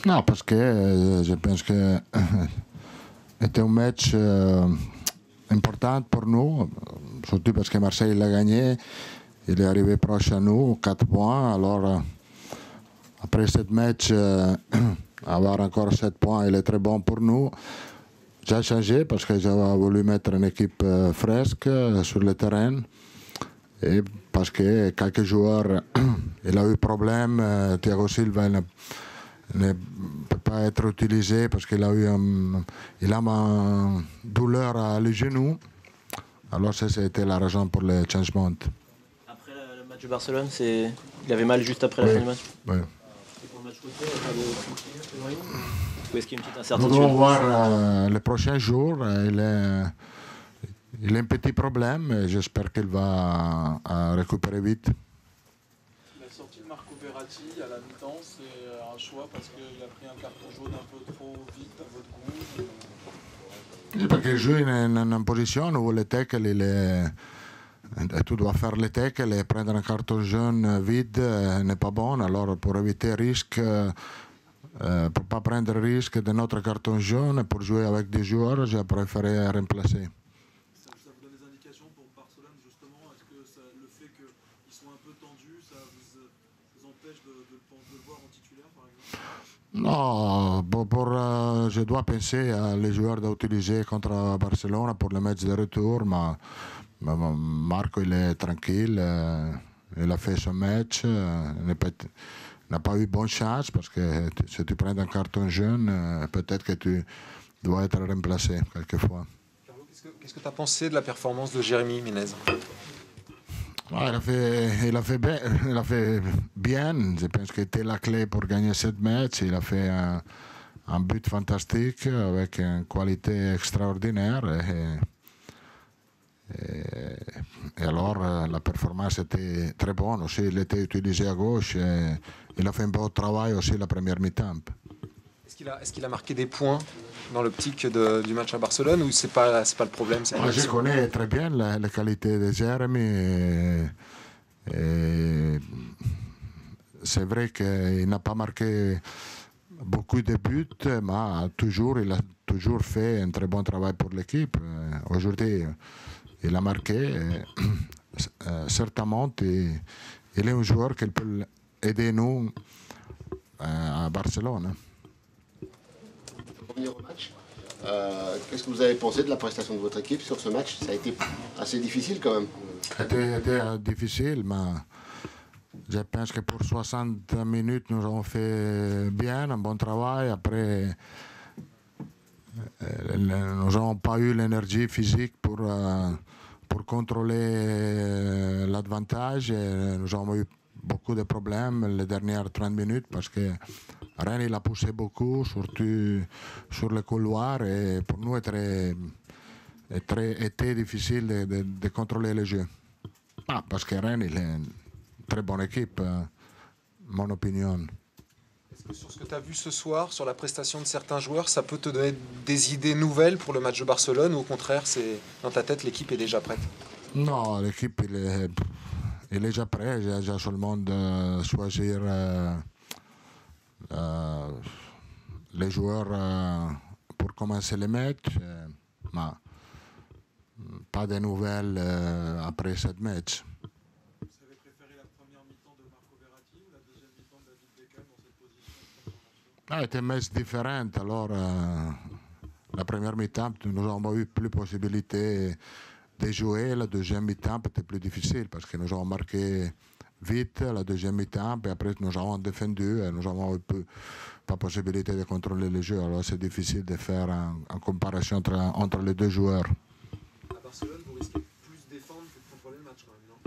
Non, parce que je pense que c'était un match important pour nous, surtout parce que Marseille l'a gagné. Il est arrivé proche à nous, 4 points. Alors, après ce match, avoir encore 7 points, il est très bon pour nous. J'ai changé parce que j'avais voulu mettre une équipe fresque sur le terrain. Et parce que quelques joueurs, il a eu problème. Thiago Silva ne peut pas être utilisé parce qu'il a eu une douleur à le genou. Alors ça, c'était la raison pour le changement. Après le match de Barcelone, il avait mal juste après la fin du match. Oui. Et pour le match côté, il n'y a pas de soucis, ou est-ce qu'il y a une petite Nous incertitude? devons voir les prochains jours. Il a un petit problème. J'espère qu'il va récupérer vite. La sortie de Marco Verratti à la mi-temps, c'est un choix parce qu'il a pris un carton jaune un peu trop vite à votre goût. Parce qu'il joue in une position où le tackle, tu dois faire le tackle et prendre un carton jaune vide n'est pas bon. Alors pour éviter risque, pour ne pas prendre risque de notre carton jaune, pour jouer avec des joueurs, j'ai préféré remplacer. Ça vous donne des indications pour Barcelone justement? Est-ce que le fait qu'ils soient un peu tendus, ça vous empêche de le voir en titulaire par exemple? Non, je dois penser à les joueurs d'utiliser contre Barcelone pour le match de retour, mais Marco il est tranquille, il a fait son match, n'a pas eu bonne chance parce que si tu prends un carton jaune, peut-être que tu dois être remplacé quelquefois. Carlo, qu'est-ce que tu as pensé de la performance de Jérémy Ménez? Il a fait bien. Je pense que c'était la clé pour gagner cette match. Il a fait un but fantastique avec une qualité extraordinaire. Et alors, la performance était très bonne aussi. Il était utilisé à gauche. Et il a fait un bon travail aussi la première mi-temps. Est-ce qu'il a marqué des points dans l'optique du match à Barcelone ou c'est pas le problème? Moi, je connais très bien la qualité de Jérémy. C'est vrai qu'il n'a pas marqué beaucoup de buts, mais il a toujours fait un très bon travail pour l'équipe. Aujourd'hui, il a marqué. Certainement, il est un joueur qui peut aider nous à Barcelone. Pour revenir au match, qu'est-ce que vous avez pensé de la prestation de votre équipe sur ce match? Ça a été assez difficile quand même. C'était difficile, mais je pense que pour 60 minutes, nous avons fait bien, un bon travail. Après, nous n'avons pas eu l'énergie physique pour contrôler l'avantage. Nous avons eu beaucoup de problèmes les dernières 30 minutes parce que Rennes il a poussé beaucoup, surtout sur le couloir. Et pour nous, était difficile de contrôler le jeu. Parce que Rennes il est une très bonne équipe, mon opinion. Est-ce que sur ce que tu as vu ce soir, sur la prestation de certains joueurs, ça peut te donner des idées nouvelles pour le match de Barcelone ou au contraire, c'est dans ta tête, l'équipe est déjà prête? Non, l'équipe il est déjà prêt. J'ai déjà seulement de choisir les joueurs pour commencer le match. Mais pas de nouvelles après ce match. Vous avez préféré la première mi-temps de Marco Verratti ou la deuxième mi-temps de David Beckham dans cette position? C'était un match différent. Alors, la première mi-temps, nous avons eu plus de possibilités de jouer. La deuxième mi-temps était plus difficile parce que nous avons marqué vite la deuxième mi-temps. Et après, nous avons défendu et nous avons eu pas possibilité de contrôler le jeu. Alors, c'est difficile de faire une comparaison entre les deux joueurs. À Barcelone, vous risquez plus défendre que de contrôler le match quand même, non?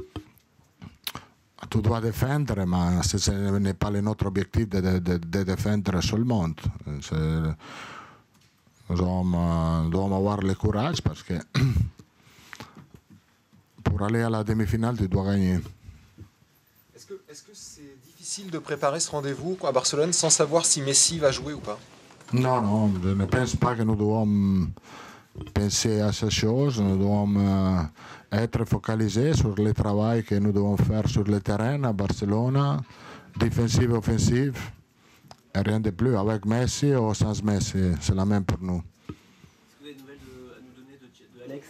Tu dois défendre, mais ce n'est pas notre objectif de défendre seulement. Nous devons avoir le courage parce que pour aller à la demi-finale, tu dois gagner. Est-ce que c'est difficile de préparer ce rendez-vous à Barcelone sans savoir si Messi va jouer ou pas? Non, je ne pense pas que nous devons penser à ces choses. Nous devons être focalisés sur le travail que nous devons faire sur le terrain à Barcelone, défensive et offensive. Rien de plus. Avec Messi ou sans Messi, c'est la même pour nous. Est-ce que vous avez des nouvelles à nous donner de Alex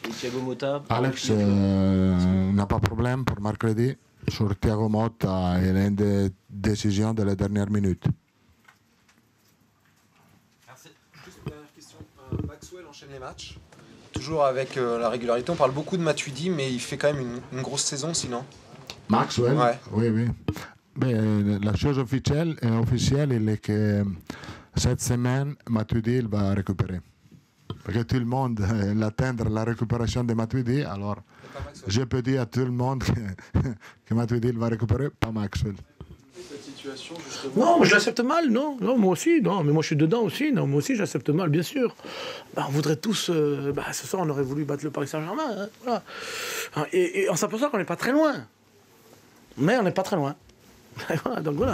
et Thiago Motta? Alex n'a pas de problème pour mercredi. Sur Thiago Motta, il a une décision de la dernière minute. Merci. Juste une dernière question. Maxwell enchaîne les matchs. Toujours avec la régularité. On parle beaucoup de Matuidi, mais il fait quand même une grosse saison sinon. Maxwell? Ouais. Oui, oui. Mais la chose officielle, il est que cette semaine, Matuidi il va récupérer. Parce que tout le monde attend la récupération de Matuidi, alors je peux dire à tout le monde que Matuidi il va récupérer, pas Maxwell. Cette situation, justement. Non, mais je l'accepte mal, non. Non, moi aussi, non. Mais moi, je suis dedans aussi. Non, moi aussi, j'accepte mal, bien sûr. On voudrait tous... ce soir, on aurait voulu battre le Paris Saint-Germain. Hein, voilà. Et on s'aperçoit qu'on n'est pas très loin. Mais on n'est pas très loin.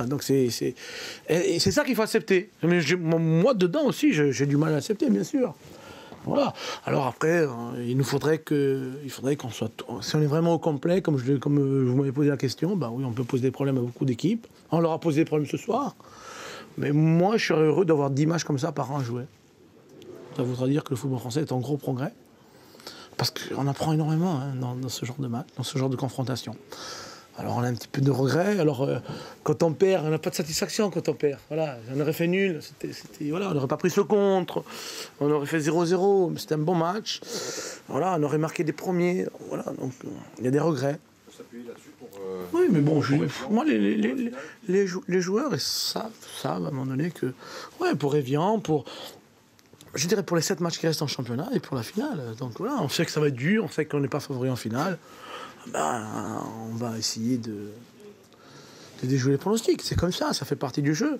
Donc c'est ça qu'il faut accepter. Mais moi, dedans aussi, j'ai du mal à accepter, bien sûr. Voilà. Alors après, il faudrait qu'on soit... Si on est vraiment au complet, comme vous m'avez posé la question, bah oui, on peut poser des problèmes à beaucoup d'équipes. On leur a posé des problèmes ce soir. Mais moi, je serais heureux d'avoir 10 matchs comme ça par an à jouer. Ça voudra dire que le football français est en gros progrès. Parce qu'on apprend énormément dans ce genre de match, dans ce genre de confrontation. Alors on a un petit peu de regret. Alors quand on perd, on n'a pas de satisfaction quand on perd. Voilà, on aurait fait nul. Voilà, on n'aurait pas pris ce contre. On aurait fait 0-0. C'était un bon match. Voilà, on aurait marqué des premiers. Voilà, donc il y a des regrets. Pour s'appuyer là-dessus pour. Oui, mais bon, moi les joueurs savent à un moment donné que, ouais, pour Evian, je dirais pour les 7 matchs qui restent en championnat et pour la finale. Donc voilà, on sait que ça va être dur, on sait qu'on n'est pas favori en finale. Ben, on va essayer de déjouer les pronostics. C'est comme ça fait partie du jeu.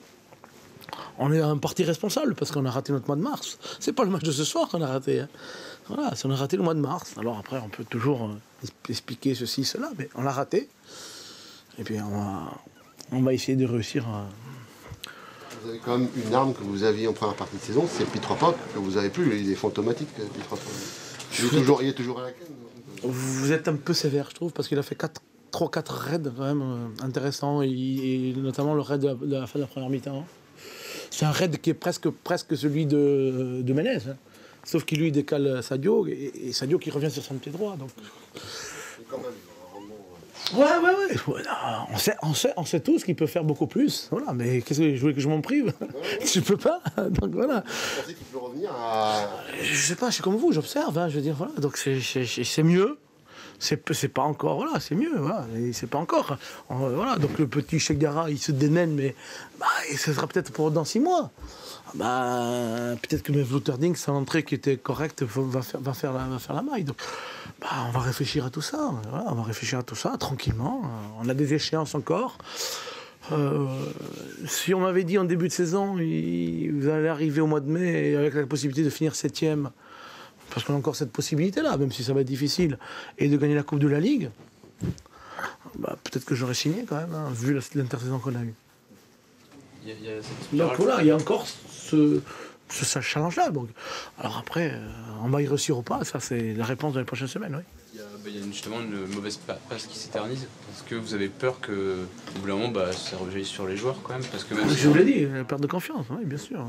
On est un parti responsable parce qu'on a raté notre mois de mars. C'est pas le match de ce soir qu'on a raté. Hein. Voilà, on a raté le mois de mars. Alors après, on peut toujours expliquer ceci, cela, mais on l'a raté. Et puis on va essayer de réussir à... Vous avez quand même une arme que vous aviez en première partie de saison, c'est Pietropa, que vous n'avez plus. Il est fantomatique, Pietropa. Il est toujours à la canne. Vous êtes un peu sévère, je trouve, parce qu'il a fait 3-4 raids quand même intéressants, et notamment le raid de la fin de la première mi-temps. C'est un raid qui est presque celui de Menez, hein. Sauf qu'il lui décale Sadio, et Sadio qui revient sur son pied droit. Donc... Quand même, Ouais. On sait tous qu'il peut faire beaucoup plus. Voilà, mais qu'est-ce que je voulais que je m'en prive? Je peux pas. Donc voilà. Vous pensez qu'il peut revenir à... Je sais pas, je suis comme vous, j'observe. Hein, je veux dire, voilà. Donc c'est mieux. C'est pas encore, voilà, c'est mieux, voilà, c'est pas encore. Voilà, donc le petit Cheikh Diarra, il se démène, mais ce sera peut-être pour dans 6 mois. Peut-être que Mevlouterding, sa entrée qui était correcte, va faire la maille. Donc, on va réfléchir à tout ça. Voilà, on va réfléchir à tout ça tranquillement. On a des échéances encore. Si on m'avait dit en début de saison, vous allez arriver au mois de mai avec la possibilité de finir 7e, parce qu'on a encore cette possibilité-là, même si ça va être difficile, et de gagner la Coupe de la Ligue, peut-être que j'aurais signé quand même, hein, vu l'intersaison qu'on a eue. Donc voilà, il y a encore ce challenge-là. Donc. Alors après, on va y réussir ou pas, ça c'est la réponse dans les prochaines semaines. Oui. Il y a justement une mauvaise passe qui s'éternise. Est-ce que vous avez peur que, au bout d'un moment, ça rejaillisse sur les joueurs quand même? Parce que même je vous l'ai dit, la perte de confiance, oui, bien sûr,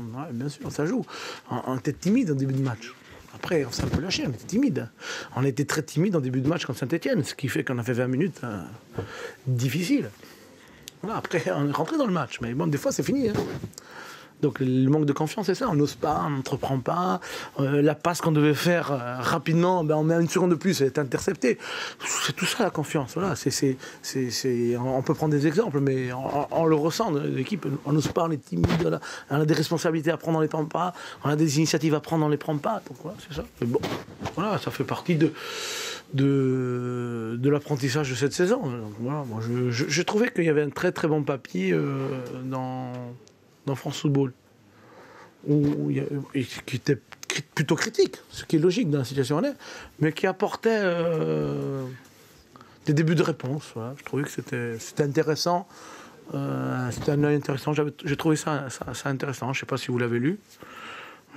ça joue. On était timide au début du match. Après, on s'est un peu lâché, on était timide. On était très timide en début de match contre Saint-Etienne, ce qui fait qu'on a fait 20 minutes difficiles. Voilà, après, on est rentré dans le match, mais bon, des fois, c'est fini. Hein. Donc, le manque de confiance, c'est ça. On n'ose pas, on n'entreprend pas. La passe qu'on devait faire rapidement, on met 1 seconde de plus, elle est interceptée. C'est tout ça, la confiance. Voilà, on peut prendre des exemples, mais on le ressent, l'équipe. On n'ose pas, on est timide. On a des responsabilités à prendre, on ne les prend pas. On a des initiatives à prendre, on ne les prend pas. Donc, voilà, c'est ça. Mais bon, voilà, ça fait partie de l'apprentissage de cette saison. Donc, voilà, moi, je trouvais qu'il y avait un très très bon papier dans France Football, qui était plutôt critique, ce qui est logique dans la situation où on est, mais qui apportait des débuts de réponse. Voilà. Je trouvais que c'était intéressant, c'était un œil intéressant. J'ai trouvé ça intéressant. Je ne sais pas si vous l'avez lu.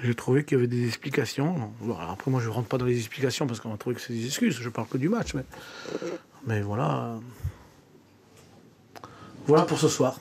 J'ai trouvé qu'il y avait des explications. Voilà, après, moi, je ne rentre pas dans les explications parce qu'on va trouver que c'est des excuses. Je parle que du match. Mais voilà. Voilà pour ce soir.